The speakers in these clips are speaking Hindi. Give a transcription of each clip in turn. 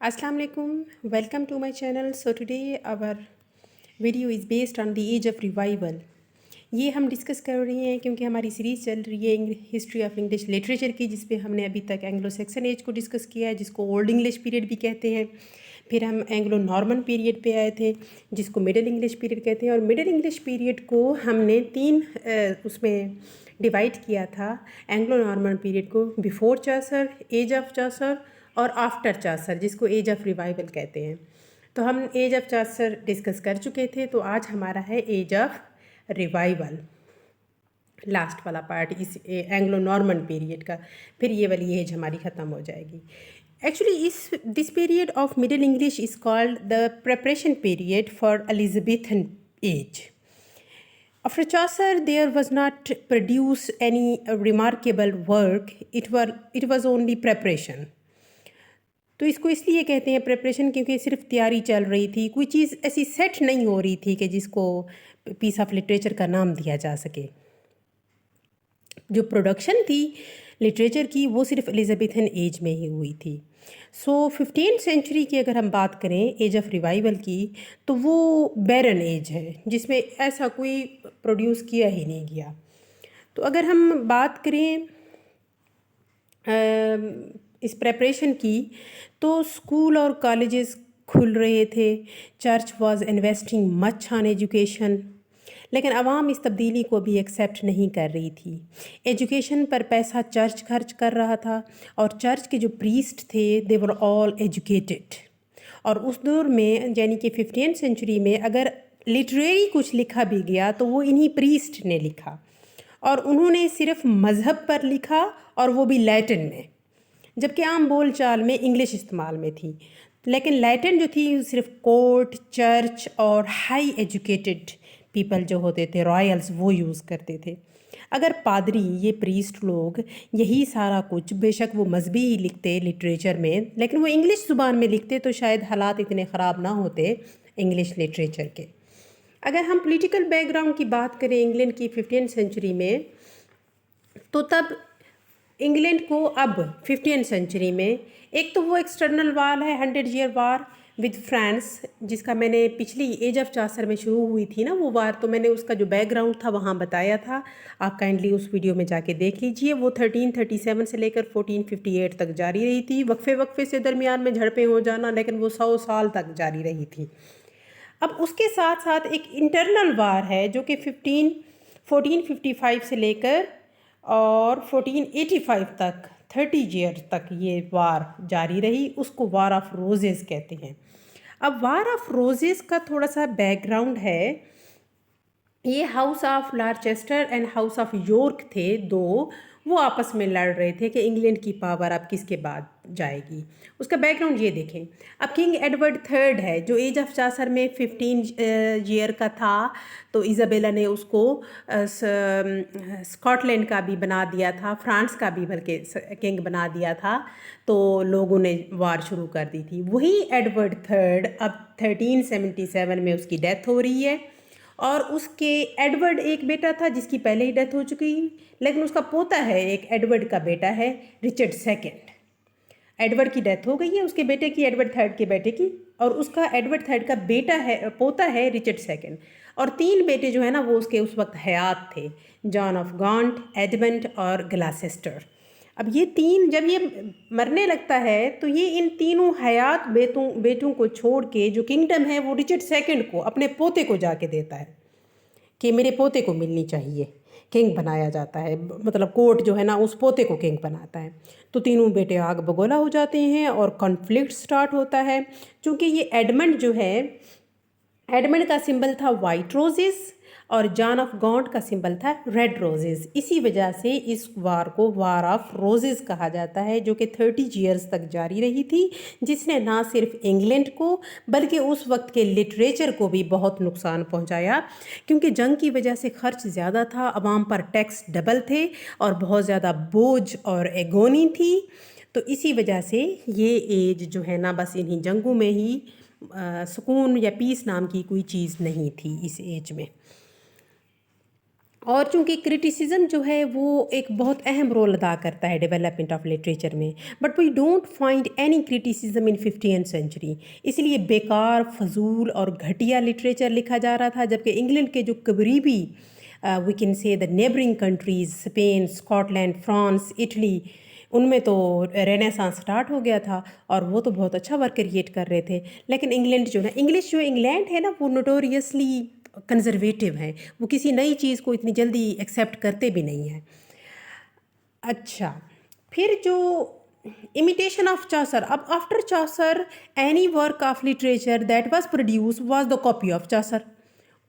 Assalamu alaikum. Welcome to my channel. So today our video is based on the age of revival. ये हम डिस्कस कर रही हैं क्योंकि हमारी सीरीज़ चल रही है हिस्ट्री ऑफ इंग्लिश लिटरेचर की, जिस पे हमने अभी तक एंग्लो सेक्सन एज को डिस्कस किया है, जिसको ओल्ड इंग्लिश पीरियड भी कहते हैं। फिर हम एंग्लो नॉर्मन पीरियड पे आए थे, जिसको मिडिल इंग्लिश पीरियड कहते हैं। और मिडिल इंग्लिश पीरियड को हमने तीन उसमें डिवाइड किया था। एंग्लो नॉर्मन पीरियड को before Chaucer, age of Chaucer और आफ्टर चासर, जिसको एज ऑफ रिवाइवल कहते हैं। तो हम एज ऑफ चासर डिस्कस कर चुके थे, तो आज हमारा है एज ऑफ रिवाइवल, लास्ट वाला पार्ट इस एंग्लो नॉर्मन पीरियड का। फिर ये वाली एज हमारी ख़त्म हो जाएगी। Actually this period of middle English is called the preparation period for Elizabethan age. After Chaucer, there was not produced any remarkable work. It was only preparation. तो इसको इसलिए कहते हैं प्रिपरेशन क्योंकि सिर्फ तैयारी चल रही थी, कोई चीज़ ऐसी सेट नहीं हो रही थी कि जिसको पीस ऑफ लिटरेचर का नाम दिया जा सके। जो प्रोडक्शन थी लिटरेचर की वो सिर्फ एलिजाबेथन एज में ही हुई थी। सो 15th सेंचुरी की अगर हम बात करें एज ऑफ रिवाइवल की, तो वो बैरन एज है जिसमें ऐसा कोई प्रोड्यूस किया ही नहीं गया। तो अगर हम बात करें इस प्रेपरेशन की, तो स्कूल और कॉलेजेस खुल रहे थे, church was investing much on education, लेकिन आवाम इस तब्दीली को भी एक्सेप्ट नहीं कर रही थी। एजुकेशन पर पैसा चर्च खर्च कर रहा था और चर्च के जो प्रीस्ट थे दे वर ऑल एजुकेटेड। और उस दौर में यानी कि 15th सेंचुरी में अगर लिटरेरी कुछ लिखा भी गया तो वो इन्हीं प्रीस्ट ने लिखा, और उन्होंने सिर्फ मज़हब पर लिखा और वो भी लैटिन में, जबकि आम बोल चाल में इंग्लिश इस्तेमाल में थी। लेकिन लैटिन जो थी सिर्फ कोर्ट, चर्च और हाई एजुकेटेड पीपल जो होते थे, रॉयल्स, वो यूज़ करते थे। अगर पादरी, ये प्रीस्ट लोग यही सारा कुछ, बेशक वो मजहबी ही लिखते लिटरेचर में, लेकिन वो इंग्लिश ज़ुबान में लिखते तो शायद हालात इतने ख़राब ना होते इंग्लिश लिटरेचर के। अगर हम पॉलिटिकल बैकग्राउंड की बात करें इंग्लैंड की 15th सेंचुरी में, तो तब इंग्लैंड को अब 15th सेंचुरी में एक तो वो एक्सटर्नल वार है 100 ईयर वार विद फ्रांस, जिसका मैंने पिछली एज ऑफ चासर में शुरू हुई थी ना वो वार, तो मैंने उसका जो बैकग्राउंड था वहाँ बताया था। आप काइंडली उस वीडियो में जाके देख लीजिए। वो 1337 से लेकर 1458 तक जारी रही थी। वक्फे वक्फे से दरमियान में झड़पें हो जाना, लेकिन वो 100 साल तक जारी रही थी। अब उसके साथ साथ एक इंटरनल वार है जो कि 1455 से लेकर और 1485 तक 30 ईयर तक ये वार जारी रही। उसको वार ऑफ रोजेस कहते हैं। अब वार ऑफ रोजेस का थोड़ा सा बैकग्राउंड है। ये house of Lancaster and house of York थे दो, वो आपस में लड़ रहे थे कि इंग्लैंड की पावर अब किसके बाद जाएगी। उसका बैकग्राउंड ये देखें। अब किंग एडवर्ड थर्ड है जो एज ऑफ चासर में 15 ईयर का था, तो इज़ाबेला ने उसको स्कॉटलैंड का भी बना दिया था, फ्रांस का भी बल्कि किंग बना दिया था। तो लोगों ने वार शुरू कर दी थी। वही एडवर्ड थर्ड अब 1377 में उसकी डेथ हो रही है, और उसके एडवर्ड एक बेटा था जिसकी पहले ही डेथ हो चुकी, लेकिन उसका पोता है, एक एडवर्ड का बेटा है रिचर्ड सेकंड। एडवर्ड की डेथ हो गई है, उसके बेटे की, एडवर्ड थर्ड के बेटे की, और उसका एडवर्ड थर्ड का बेटा है, पोता है रिचर्ड सेकंड। और 3 बेटे जो है ना वो उसके उस वक्त हयात थे, जॉन ऑफ गॉन्ट, एडमंड और ग्लासेस्टर। अब ये 3 जब ये मरने लगता है तो ये इन तीनों हयात बेटों को छोड़ के जो किंगडम है वो रिचर्ड सेकंड को, अपने पोते को जाके देता है कि मेरे पोते को मिलनी चाहिए। किंग बनाया जाता है, मतलब कोर्ट जो है ना उस पोते को किंग बनाता है। तो तीनों बेटे आग बगोला हो जाते हैं और कॉन्फ्लिक्ट स्टार्ट होता है। क्योंकि ये एडमंड जो है, एडमंड का सिंबल था वाइट रोजेस और जॉन ऑफ गॉन्ट का सिंबल था रेड रोजेस। इसी वजह से इस वार को वार ऑफ रोजेस कहा जाता है, जो कि 30 ईयर्स तक जारी रही थी, जिसने ना सिर्फ इंग्लैंड को बल्कि उस वक्त के लिटरेचर को भी बहुत नुकसान पहुंचाया। क्योंकि जंग की वजह से खर्च ज़्यादा था, आवाम पर टैक्स डबल थे और बहुत ज़्यादा बोझ और एगोनी थी। तो इसी वजह से ये एज जो है ना बस इन्हीं जंगों में ही सुकून या पीस नाम की कोई चीज़ नहीं थी इस एज में। और चूंकि क्रिटिसिज्म जो है वो एक बहुत अहम रोल अदा करता है डेवलपमेंट ऑफ लिटरेचर में, but we don't find any criticism in 15th century. इसलिए बेकार, फजूल और घटिया लिटरेचर लिखा जा रहा था, जबकि इंग्लैंड के जो करीबी we can say the neighbouring countries, Spain, Scotland, France, Italy, उनमें तो रेनेसांस स्टार्ट हो गया था और वो तो बहुत अच्छा वर्क क्रिएट कर रहे थे। लेकिन इंग्लैंड जो ना, इंग्लैंड है ना, वो नोटोरियसली कंजर्वेटिव हैं, वो किसी नई चीज़ को इतनी जल्दी एक्सेप्ट करते भी नहीं हैं। अच्छा, फिर जो इमिटेशन ऑफ चासर, अब after Chaucer any work of literature that was produce was the copy of Chaucer.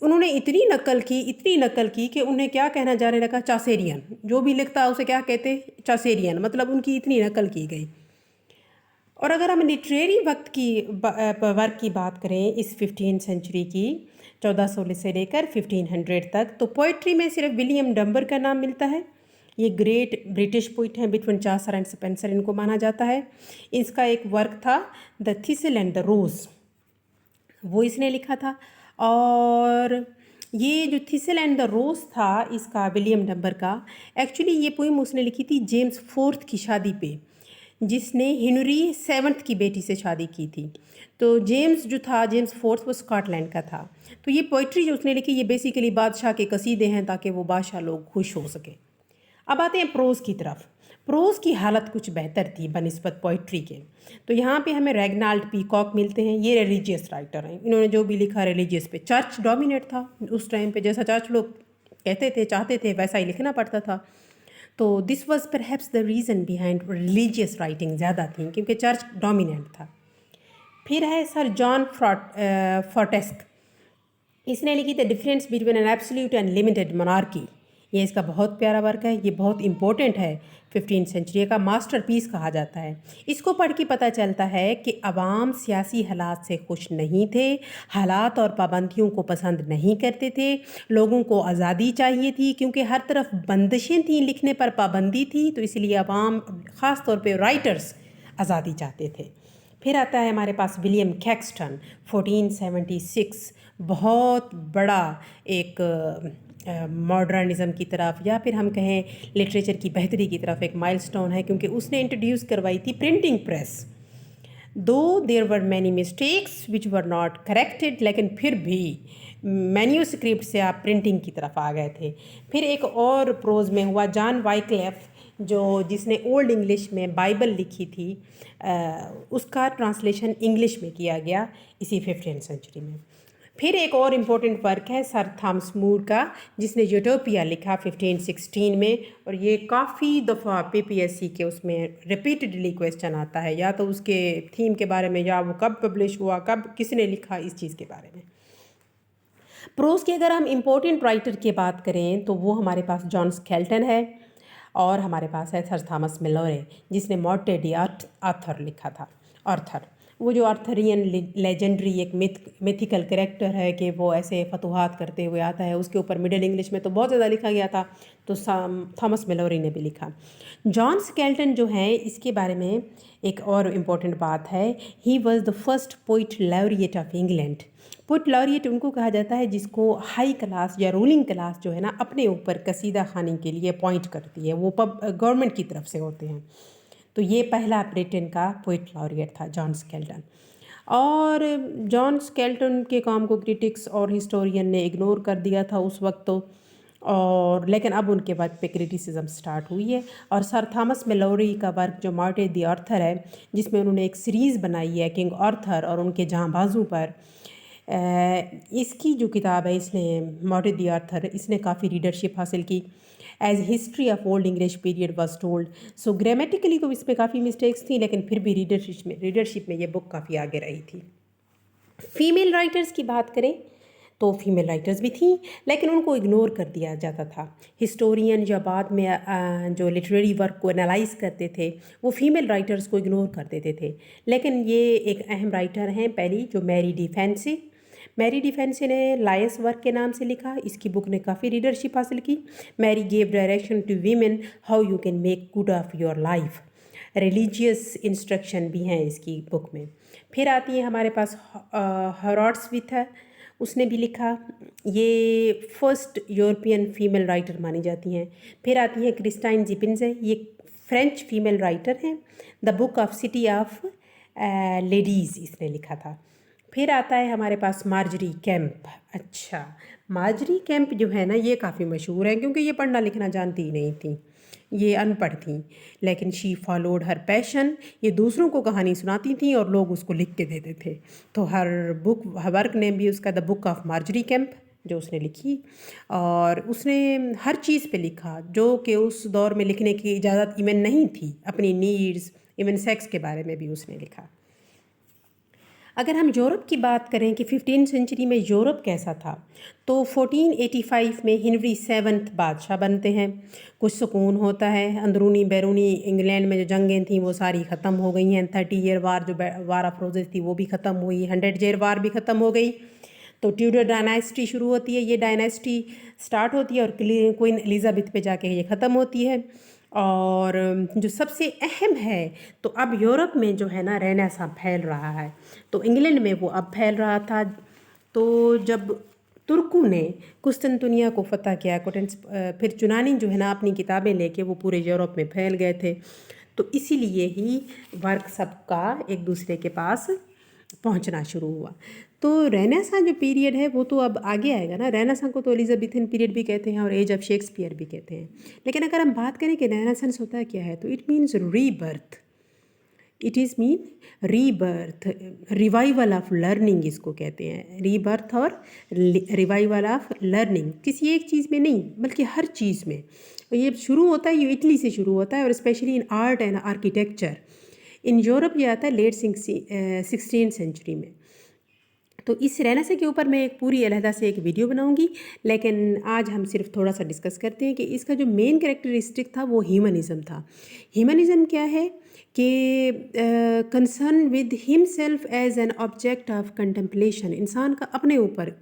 उन्होंने इतनी नकल की कि उन्हें क्या कहना जाने लगा, चासेरियन। जो भी लिखता है उसे क्या कहते, चासेरियन, मतलब उनकी इतनी नकल की गई। और अगर हम लिटरेरी वर्क की बात करें इस 15th सेंचुरी की, 1400 से लेकर 1500 तक, तो पोइट्री में सिर्फ विलियम डंबर का नाम मिलता है। ये ग्रेट ब्रिटिश पोइट हैं, बिटवीन चासर एंड स्पेंसर इनको माना जाता है। इसका एक वर्क था द थिसल एंड द रोज़, वो इसने लिखा था। और ये जो थिसल एंड द रोज़ था इसका, विलियम डंबर का, एक्चुअली ये पोइम उसने लिखी थी जेम्स फोर्थ की शादी पे, जिसने हेनरी सेवन्थ की बेटी से शादी की थी। तो जेम्स जो था, जेम्स फोर्थ, वो स्कॉटलैंड का था। तो ये पोइट्री जो उसने लिखी, ये बेसिकली बादशाह के कसीदे हैं ताकि वो बादशाह लोग खुश हो सके। अब आते हैं प्रोज़ की तरफ। प्रोज़ की हालत कुछ बेहतर थी बनिस्बत पोइट्री के। तो यहाँ पे हमें रेगनाल्ड पीकॉक मिलते हैं, ये रिलीजियस राइटर हैं। इन्होंने जो भी लिखा रिलीजियस पे, चर्च डोमिनेट था उस टाइम पे, जैसा चर्च लोग कहते थे, चाहते थे, वैसा ही लिखना पड़ता था। तो this was perhaps the reason behind religious writing ज़्यादा थी, क्योंकि चर्च डोमिनेंट था। फिर है सर जॉन फोर्टेस्क, इसने लिखी the difference between an absolute and limited monarchy. ये इसका बहुत प्यारा वर्क है, ये बहुत इंपॉर्टेंट है, 15th सेंचुरी का मास्टरपीस कहा जाता है। इसको पढ़ के पता चलता है कि अवाम सियासी हालात से खुश नहीं थे, हालात और पाबंदियों को पसंद नहीं करते थे, लोगों को आज़ादी चाहिए थी, क्योंकि हर तरफ बंदिशें थीं, लिखने पर पाबंदी थी, तो इसलिए अवाम, ख़ास तौर पे राइटर्स, आज़ादी चाहते थे। फिर आता है हमारे पास विलियम कैक्सटन, 1476, बहुत बड़ा एक मॉडर्निज़म की तरफ, या फिर हम कहें लिटरेचर की बेहतरी की तरफ एक माइलस्टोन है, क्योंकि उसने इंट्रोड्यूस करवाई थी printing press. Though there were many mistakes which were not corrected, लेकिन फिर भी मैन्यूस्क्रिप्ट से आप प्रिंटिंग की तरफ आ गए थे। फिर एक और प्रोज में हुआ जॉन वाइक्लेफ, जिसने ओल्ड इंग्लिश में बाइबल लिखी थी, उसका ट्रांसलेशन इंग्लिश में किया गया इसी 15th सेंचुरी में। फिर एक और इम्पोर्टेंट वर्क है सर थॉमस मूर का, जिसने यूटोपिया लिखा 1516 में, और ये काफ़ी दफ़ा पीपीएससी के उसमें रिपीटेडली क्वेश्चन आता है, या तो उसके थीम के बारे में, या वो कब पब्लिश हुआ, कब किसने लिखा, इस चीज़ के बारे में। प्रोज की अगर हम इम्पोर्टेंट राइटर की बात करें तो वो हमारे पास जॉन स्केल्टन है, और हमारे पास है सर थॉमस मिलोरे, जिसने मॉर्टे डी आर्थर लिखा था। आर्थर, वो जो आर्थरियन लेजेंडरी एक मिथिकल कैरेक्टर है कि वो ऐसे फतुहात करते हुए आता है, उसके ऊपर मिडिल इंग्लिश में तो बहुत ज़्यादा लिखा गया था, तो थॉमस मिलोरी ने भी लिखा। जॉन स्केल्टन जो है, इसके बारे में एक और इम्पॉर्टेंट बात है, he was the first poet laureate of England. Poet laureate उनको कहा जाता है जिसको हाई क्लास या रूलिंग क्लास जो है ना, अपने ऊपर कसीदा खानी के लिए अपॉइंट करती है, वो गवर्नमेंट की तरफ से होते हैं। तो ये पहला ब्रिटेन का पोइट लॉरिएट था जॉन स्केल्टन। और जॉन स्केल्टन के काम को क्रिटिक्स और हिस्टोरियन ने इग्नोर कर दिया था उस वक्त तो, और लेकिन अब उनके वर्क पे क्रिटिसिज्म स्टार्ट हुई है। और सर थॉमस मिलोरी का वर्क जो मॉर्टे दी आर्थर है, जिसमें उन्होंने एक सीरीज़ बनाई है किंग आर्थर और उनके जांबाजों पर, इसकी जो किताब है, इसने मॉर्टे दी आर्थर, इसने काफ़ी रीडरशिप हासिल की। As history of old English period was told, so grammatically तो इसमें काफ़ी मिस्टेक्स थी, लेकिन फिर भी रीडरशिप में ये बुक काफ़ी आगे रही थी। फीमेल राइटर्स की बात करें तो फीमेल राइटर्स भी थीं, लेकिन उनको इग्नोर कर दिया जाता था। हिस्टोरियन या बाद में जो लिटरेरी वर्क को एनालाइज करते थे, वो फीमेल राइटर्स को इग्नोर कर देते थे। लेकिन ये एक अहम राइटर हैं पहली, जो मैरी डिफेंसी। मैरी डिफेंसी ने लायस वर्क के नाम से लिखा, इसकी बुक ने काफ़ी रीडरशिप हासिल की। Mary gave direction to women how you can make good of your life. Religious instruction भी हैं इसकी बुक में। फिर आती है हमारे पास हॉरार्ड्सविथ है, उसने भी लिखा। ये फर्स्ट यूरोपियन फीमेल राइटर मानी जाती हैं। फिर आती है क्रिस्टाइन जिपिन्से, ये फ्रेंच फीमेल राइटर हैं। The book of city of ladies इसने लिखा था। फिर आता है हमारे पास मार्जरी कैंप। अच्छा, मार्जरी कैंप जो है ना, ये काफ़ी मशहूर है क्योंकि ये पढ़ना लिखना जानती ही नहीं थी, ये अनपढ़ थी, लेकिन शी फॉलोड हर पैशन। ये दूसरों को कहानी सुनाती थी और लोग उसको लिख के देते थे। तो हर वर्क नेम भी उसका the book of Marjorie camp जो उसने लिखी। और उसने हर चीज़ पे लिखा जो कि उस दौर में लिखने की इजाज़त इवन नहीं थी। अपनी नीड्स, इवन सेक्स के बारे में भी उसने लिखा। अगर हम यूरोप की बात करें कि 15वीं सेंचुरी में यूरोप कैसा था, तो 1485 में हेनरी सेवन्थ बादशाह बनते हैं। कुछ सुकून होता है, अंदरूनी बैरूनी इंग्लैंड में जो जंगें थी वो सारी ख़त्म हो गई हैं। 30 ईयर वार जो वार ऑफ रोजेस थी वो भी ख़त्म हुई, 100 ईयर वार भी ख़त्म हो गई। तो ट्यूडर डायनेस्टी शुरू होती है। ये डायनेस्टी स्टार्ट होती है और क्वीन एलिजाबेथ पे जाके ये ख़त्म होती है। और जो सबसे अहम है, तो अब यूरोप में जो है ना रेनेसां फैल रहा है, तो इंग्लैंड में वो अब फैल रहा था। तो जब तुर्कों ने कुस्तुनतुनिया को फतह किया, फिर यूनानी जो है ना अपनी किताबें लेके वो पूरे यूरोप में फैल गए थे। तो इसीलिए ही वर्क सबका एक दूसरे के पास पहुंचना शुरू हुआ। तो रेनेसां जो पीरियड है वो तो अब आगे आएगा ना। रेनेसां को तो एलिजाबेथन पीरियड भी कहते हैं और एज ऑफ शेक्सपियर भी कहते हैं। लेकिन अगर हम बात करें कि रेनेसांस होता क्या है, तो it means rebirth. It is mean rebirth, revival of learning इसको कहते हैं। रीबर्थ और रिवाइवल ऑफ लर्निंग, किसी एक चीज़ में नहीं बल्कि हर चीज़ में। ये शुरू होता है, ये इटली से शुरू होता है, और specially in art and architecture. In Europe ये आता है लेट 16वीं सेंचुरी में। तो इस रेनेसां के ऊपर मैं एक पूरी अलहदा से एक वीडियो बनाऊंगी, लेकिन आज हम सिर्फ थोड़ा सा डिस्कस करते हैं कि इसका जो मेन कैरेक्टरिस्टिक था वो ह्यूमनिज़म था। ह्यूमनिज़म क्या है कि concern with himself as an object of contemplation, इंसान का अपने ऊपर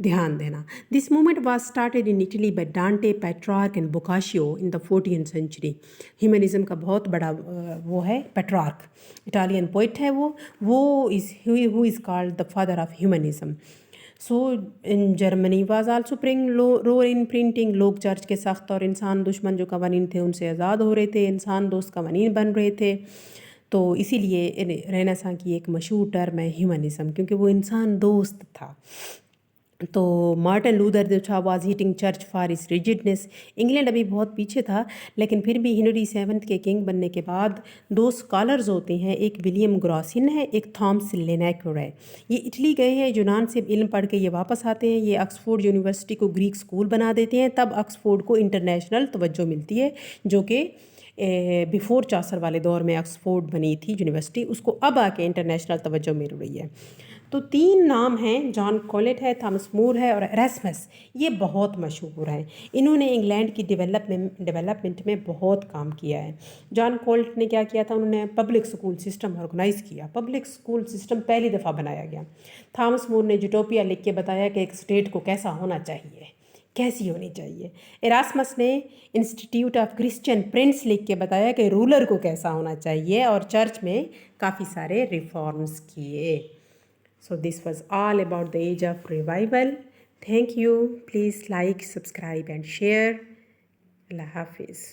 ध्यान देना। This movement was started in Italy by Dante, Petrarch and Boccaccio in the 14th century. Humanism का बहुत बड़ा वो है पेट्रार्क, इटालियन पोइट है वो is who is called the father of humanism. So in Germany was also playing role in printing. लोग चर्च के सख्त और इंसान दुश्मन जो कवानीन थे उनसे आज़ाद हो रहे थे, इंसान दोस्त कवानीन बन रहे थे। तो इसीलिए रेनेसां की एक मशहूर टर्म है ह्यूमनिज़म, क्योंकि वो इंसान दोस्त था। तो मार्टिन लूथर जो था वाज हीटिंग चर्च फॉर इस रिजिडनेस। इंग्लैंड अभी बहुत पीछे था, लेकिन फिर भी हेनरी सेवन्थ के किंग बनने के बाद दो स्कॉलर्स होते हैं, एक विलियम ग्रॉसिन है, एक थॉमस लेनेक्योर है। ये इटली गए हैं, यूनान से इल्म पढ़ के ये वापस आते हैं। ये ऑक्सफोर्ड यूनिवर्सिटी को ग्रीक स्कूल बना देते हैं। तब ऑक्सफोर्ड को इंटरनेशनल तवज्जो मिलती है, जो कि बिफोर चासर वाले दौर में ऑक्सफोर्ड बनी थी यूनिवर्सिटी, उसको अब आके इंटरनेशनल तवज्जो मिल रही है। तो 3 नाम हैं, जॉन कॉलेट है, थॉमस मूर है और एरास्मस। ये बहुत मशहूर हैं। इन्होंने इंग्लैंड की डेवलपमेंट में बहुत काम किया है। जॉन कॉलेट ने क्या किया था, उन्होंने पब्लिक स्कूल सिस्टम ऑर्गेनाइज़ किया। पब्लिक स्कूल सिस्टम पहली दफ़ा बनाया गया। थॉमस मूर ने यूटोपिया लिख के बताया कि एक स्टेट को कैसा होना चाहिए, कैसी होनी चाहिए। एरास्मस ने इंस्टीट्यूट ऑफ क्रिश्चियन प्रिंस लिख के बताया कि रूलर को कैसा होना चाहिए, और चर्च में काफ़ी सारे रिफॉर्म्स किए। So this was all about the age of revival. Thank you. Please like, subscribe and share. Allah Hafiz.